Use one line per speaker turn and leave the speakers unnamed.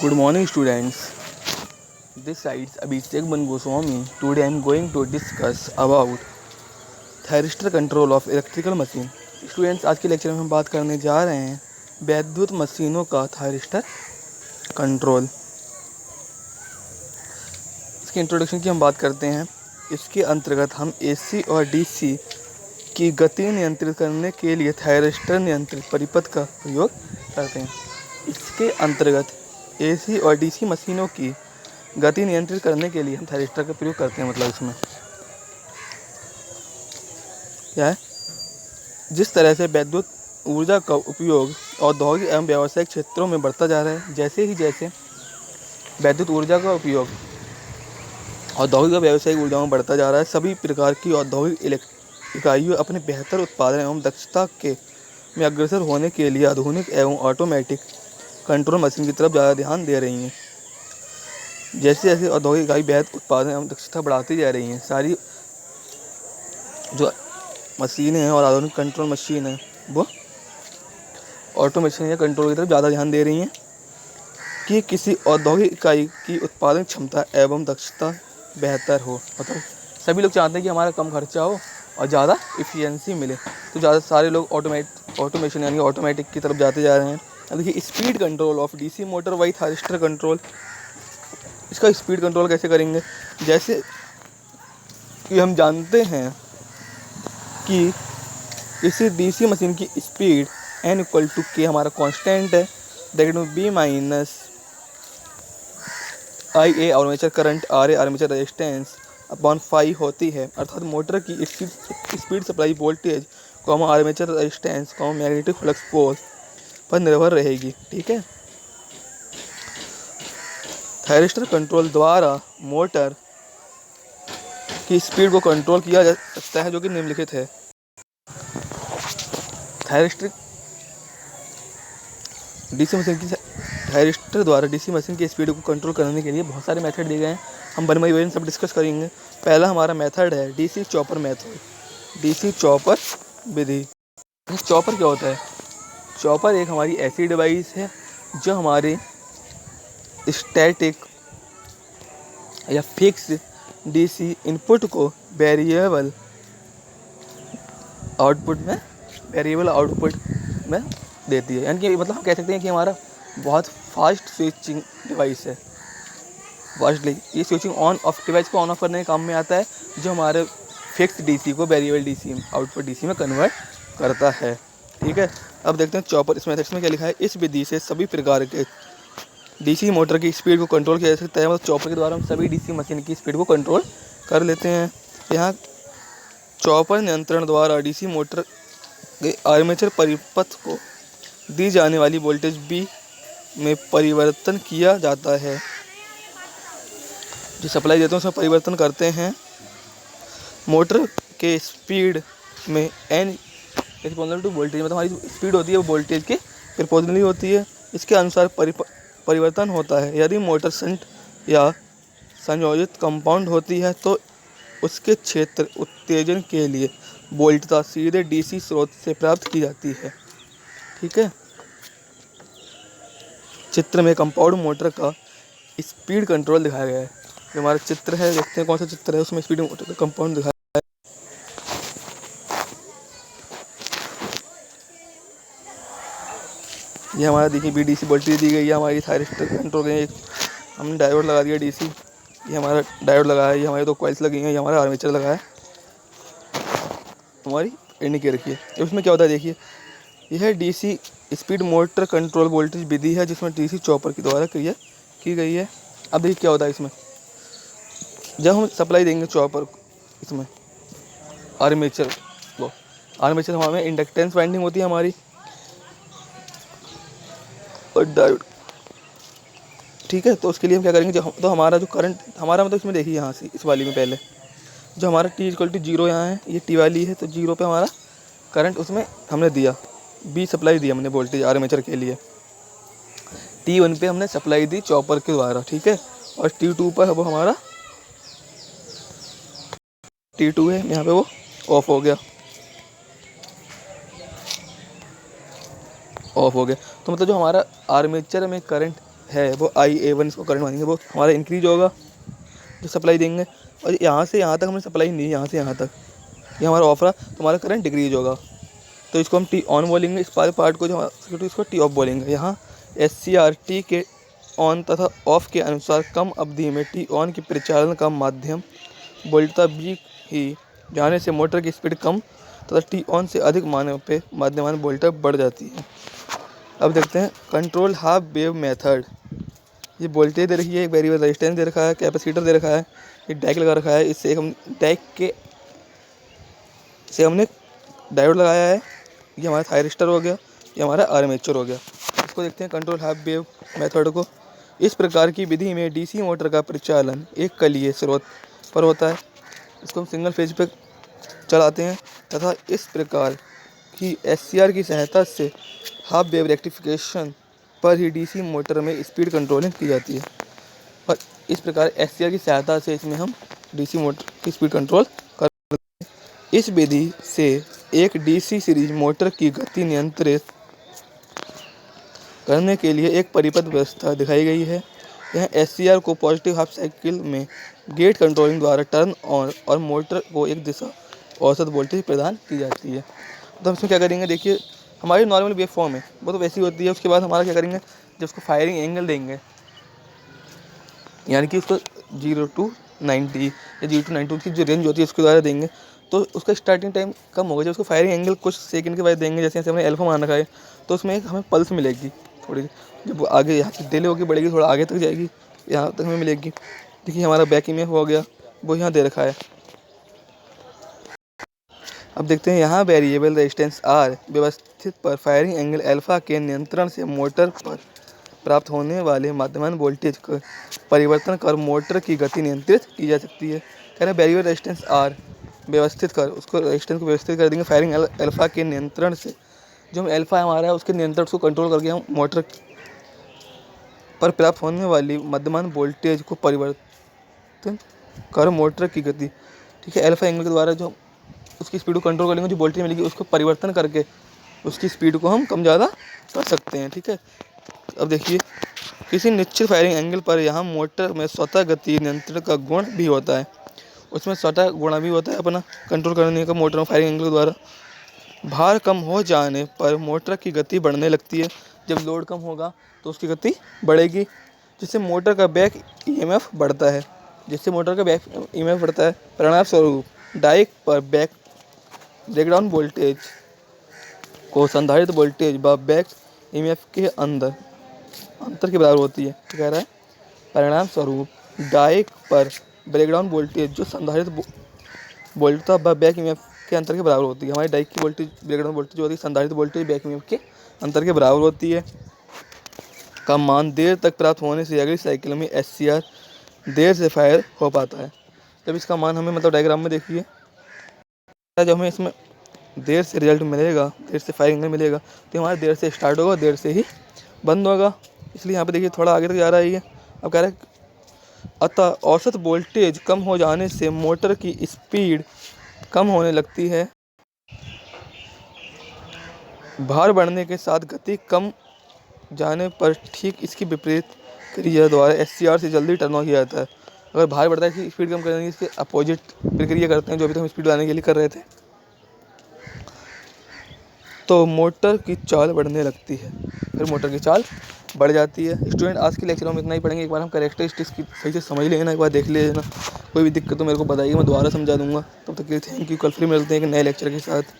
Good morning, students. This side Abhishek Goswami. Today I am going to discuss about thyristor control of electrical machine. Students, आज के lecture में हम बात करने जा रहे हैं वैद्युत मशीनों का थायरिस्टर कंट्रोल। इसके इंट्रोडक्शन की हम बात करते हैं। इसके अंतर्गत हम एसी और डीसी की गति नियंत्रित करने के लिए थायरिस्टर नियंत्रित परिपथ का प्रयोग करते हैं। इसके अंतर्गत एसी और डीसी मशीनों की गति नियंत्रित करने के लिए हम थायरिस्टर का प्रयोग करते हैं। मतलब इसमें क्या है, जिस तरह से विद्युत ऊर्जा का उपयोग औद्योगिक एवं व्यावसायिक क्षेत्रों में बढ़ता जा रहा है, जैसे विद्युत ऊर्जा का उपयोग औद्योगिक और व्यावसायिक ऊर्जाओं में बढ़ता जा रहा है, सभी प्रकार की औद्योगिक इकाइयों अपने बेहतर उत्पादन एवं दक्षता में अग्रसर होने के लिए आधुनिक एवं ऑटोमेटिक कंट्रोल मशीन की तरफ ज़्यादा ध्यान दे रही हैं। जैसे जैसे औद्योगिक इकाई बेहतर उत्पादन एवं दक्षता बढ़ाती जा रही हैं, सारी जो मशीनें हैं और आधुनिक कंट्रोल मशीन है वो ऑटोमेशन या कंट्रोल की तरफ ज़्यादा ध्यान दे रही हैं कि किसी औद्योगिक इकाई की उत्पादन क्षमता एवं दक्षता बेहतर हो। मतलब सभी लोग चाहते हैं कि हमारा कम खर्चा हो और ज़्यादा इफ़िशियंसी मिले, तो ज़्यादा सारे लोग ऑटोमेशन यानी ऑटोमेटिक की तरफ जाते जा रहे हैं। अब देखिए, speed control of DC motor by thyristor control. इसका स्पीड कंट्रोल कैसे करेंगे? जैसे कि हम जानते हैं कि किसी डीसी मशीन की स्पीड n = k हमारा कांस्टेंट है, दैट में b - IA armature current, RA armature resistance upon phi होती है। अर्थात मोटर की speed supply voltage armature resistance magnetic flux pole पर निर्भर रहेगी। ठीक है। थायरिस्टर कंट्रोल द्वारा मोटर की स्पीड को कंट्रोल किया जा सकता है, जो कि निम्नलिखित है। थायरिस्टर द्वारा डीसी मशीन की स्पीड को कंट्रोल करने के लिए बहुत सारे मेथड दिए गए हैं। हम वन बाई वन सब डिस्कस करेंगे। पहला हमारा मेथड है DC chopper method, DC chopper विधि। चॉपर क्या होता है? चॉपर एक हमारी ऐसी डिवाइस है जो हमारे स्टैटिक या फिक्स डीसी इनपुट को वेरिएबल आउटपुट में देती है। यानी कि मतलब हम कह सकते हैं कि हमारा बहुत फास्ट स्विचिंग डिवाइस है। फास्टली ये स्विचिंग ऑन ऑफ डिवाइस को ऑन ऑफ करने के काम में आता है, जो हमारे फिक्स डीसी को वेरिएबल डीसी आउटपुट डीसी में कन्वर्ट करता है। ठीक है। अब देखते हैं चॉपर इस मेथड्स में क्या लिखा है। इस विधि से सभी प्रकार के डीसी मोटर की स्पीड को कंट्रोल किया जा सकता है। मतलब चॉपर के द्वारा हम सभी डीसी मशीन की स्पीड को कंट्रोल कर लेते हैं। यहाँ चॉपर नियंत्रण द्वारा डीसी मोटर के आर्मेचर परिपथ को दी जाने वाली वोल्टेज B में परिवर्तन किया जाता है। जो सप्लाई देते हैं उसमें परिवर्तन करते हैं। मोटर के स्पीड में n रिस्पोंडेंट टू वोल्टेज, मतलब हमारी जो स्पीड होती है वो वोल्टेज के प्रोपोर्शनली होती है। इसके अनुसार परिवर्तन होता है। यदि मोटर शंट या संयोजित कंपाउंड होती है तो उसके क्षेत्र उत्तेजन के लिए वोल्टता सीधे डीसी स्रोत से प्राप्त की जाती है। ठीक है। चित्र में कंपाउंड मोटर का स्पीड कंट्रोल दिखाया गया है। जो हमारा चित्र है, देखते हैं कौन सा चित्र है, उसमें स्पीड मोटर का कंपाउंड दिखाया है। ये हमारा देखिए बीडीसी वोल्टेज दी गई है, हमारी थायरिस्टर कंट्रोल गई। हमने डायोड लगा दिया डीसी, ये हमारा डायोड लगा है, ये हमारी 2 कॉइल्स लगी हैं, ये हमारा आर्मेचर लगा है, हमारी इंडिकेटर की है। उसमें क्या होता है देखिए, यह DC speed motor control voltage विधि है जिसमें डीसी चॉपर के द्वारा क्रिया की गई है। अब देखिए क्या होता है इसमें, जब हम सप्लाई देंगे चॉपर इसमें आर्मेचर हमारे इंडक्टेंस वाइंडिंग होती है हमारी और डायोड। ठीक है। तो उसके लिए हम क्या करेंगे, तो हमारा जो करंट हमारा मतलब इसमें देखिए, यहाँ से इस वाली में पहले जो हमारा T = 0 यहाँ है, ये T वाली है, तो 0 पे हमारा करंट उसमें हमने दिया, B सप्लाई दी हमने वोल्टेज आर्मेचर के लिए। T1 पे हमने सप्लाई दी चॉपर के द्वारा। ठीक है। और T2 पर वो हमारा T2 है, यहाँ पे वो ऑफ हो गया। तो मतलब जो हमारा आर्मेचर में करंट है वो IA1 इसको करंट मानेंगे, वो हमारा इंक्रीज होगा जो सप्लाई देंगे, और यहाँ से यहाँ तक हमने सप्लाई नहीं दी, यहाँ से यहाँ तक ये हमारा ऑफ रहा तो हमारा करंट डिक्रीज होगा, तो इसको हम टी ऑन बोलेंगे। इस पार्ट को जो हमारा इसको टी ऑफ बोलेंगे। यहाँ SCR टी के ऑन तथा ऑफ के अनुसार कम अवधि में टी ऑन की परिचालन का माध्यम वोल्टता भी ही जाने से मोटर की स्पीड कम तथा टी ऑन से अधिक माने पे माध्यमान वोल्टेज बढ़ जाती है। अब देखते हैं कंट्रोल हाफ वेव मेथड। ये वोल्टेज दे रखी है, एक वेरिएबल रेजिस्टेंस दे रखा है, कैपेसिटर दे रखा है, एक डाइक लगा रखा है। इससे हम डाइक के से हमने डायोड लगाया है, ये हमारा थायरिस्टर हो गया, ये हमारा आर्मेचर हो गया। इसको देखते हैं कंट्रोल हाफ वेव मेथड को। इस प्रकार की विधि में DC मोटर का परिचालन एक कलीय स्रोत पर होता है, इसको हम सिंगल फेज पे चलाते हैं, तथा इस प्रकार की SCR की सहायता से हाफ वेव रेक्टिफिकेशन पर ही DC मोटर में स्पीड कंट्रोलिंग की जाती है। और इस प्रकार SCR की सहायता से इसमें हम DC मोटर की स्पीड कंट्रोल कर सकते हैं। इस विधि से एक DC सीरीज मोटर की गति नियंत्रित करने के लिए एक परिपथ व्यवस्था दिखाई गई है। यह SCR को पॉजिटिव हाफ साइकिल में गेट कंट्रोलिंग द्वारा टर्न ऑन और मोटर को एक दिशा औसत वोल्टेज प्रदान की जाती है। तो हम इसमें क्या करेंगे, देखिए हमारी नॉर्मल वेव फॉर्म है वो तो वैसी होती है। उसके बाद हमारा क्या करेंगे, जब उसको फायरिंग एंगल देंगे, यानी कि उसको 0 to 90 या 0 to 92 की जो रेंज होती है उसके द्वारा देंगे, तो उसका स्टार्टिंग टाइम कम होगा। जब उसको फायरिंग एंगल कुछ सेकंड के बाद देंगे, जैसे हमने अल्फा मान रखा है, तो उसमें एक हमें पल्स मिलेगी थोड़ी, जब वो आगे यहाँ से डिले होगी बढ़ेगी, थोड़ा आगे तक जाएगी, यहाँ तक हमें मिलेगी। देखिए हमारा बैक ईएमएफ हो गया, वो यहाँ दे रखा है। अब देखते हैं यहाँ वेरिएबल रेजिस्टेंस R व्यवस्थित पर फायरिंग एंगल अल्फा के नियंत्रण से मोटर पर प्राप्त होने वाले माध्यमान वोल्टेज का परिवर्तन कर मोटर की गति नियंत्रित की जा सकती है। कह रहे हैं वेरिएबल रेजिस्टेंस R व्यवस्थित कर, उसको रेजिस्टेंस को व्यवस्थित कर देंगे फायरिंग अल्फा के नियंत्रण से। जो अल्फा हमारा है उसके नियंत्रण को कंट्रोल करके हम मोटर पर प्राप्त होने वाली मध्यमान वोल्टेज को परिवर्तन कर मोटर की गति, ठीक है, अल्फा एंगल के द्वारा जो उसकी स्पीड को कंट्रोल कर लेंगे, जो वोल्टेज मिलेगी उसको परिवर्तन करके उसकी स्पीड को हम कम ज़्यादा कर सकते हैं, ठीक है। अब देखिए किसी निश्चित फायरिंग एंगल पर यहाँ मोटर में स्वतः गति नियंत्रण का गुण भी होता है, उसमें स्वतः गुण भी होता है अपना कंट्रोल करने का मोटर में फायरिंग एंगल के द्वारा। भार कम हो जाने पर मोटर की गति बढ़ने लगती है, जब लोड कम होगा तो उसकी गति बढ़ेगी, जिससे मोटर का बैक ईएमएफ बढ़ता है, परिणाम स्वरूप डाइक पर बैक ब्रेकडाउन वोल्टेज को संधारित वोल्टेज व बैक ईएमएफ के अंतर के बराबर होती है। कह रहा है परिणाम स्वरूप डाइक पर ब्रेकडाउन वोल्टेज जो संधारित वोल्टता व बैक ईएमएफ के अंतर के बराबर होती है। हमारी डाइक की वोल्टेज ब्रेकडाउन वोल्टेज जो होती है संधारित वोल्टेज बैक ईएमएफ के अंतर के बराबर होती है। का मान देर तक प्राप्त होने से अगली साइकिल में SCR देर से फायर हो पाता है। जब इसका मान हमें मतलब डायग्राम में देखिए, जब हमें इसमें देर से रिजल्ट मिलेगा, देर से फायरिंग मिलेगा, तो हमारा देर से स्टार्ट होगा, देर से ही बंद होगा। इसलिए यहाँ पे देखिए थोड़ा आगे तक जा रहा है ये। अब कह रहा है अतः औसत वोल्टेज कम हो जाने से मोटर की स्पीड कम होने लगती है। भार बढ़ने के साथ गति कम जाने पर ठीक इसकी विपरीत क्रिया द्वारा SCR से जल्दी टर्न ऑन किया जाता है। अगर भार बढ़ता है इसकी स्पीड कम करने की इसके अपोजिट प्रक्रिया करते हैं, जो अभी तक हम स्पीड बढ़ाने के लिए कर रहे थे, तो मोटर की चाल बढ़ने लगती है, फिर मोटर की चाल बढ़ जाती है। स्टूडेंट आज के लेक्चर में इतना ही पढ़ेंगे। एक बार हम कैरेक्टरिस्टिक्स की सही से समझ लेना, एक बार देख लेना। कोई भी दिक्कत तो मेरे को बताइए, मैं दोबारा समझा दूंगा। तब तक के लिए थैंक यू। कल फिर मिलते हैं एक नए लेक्चर के साथ।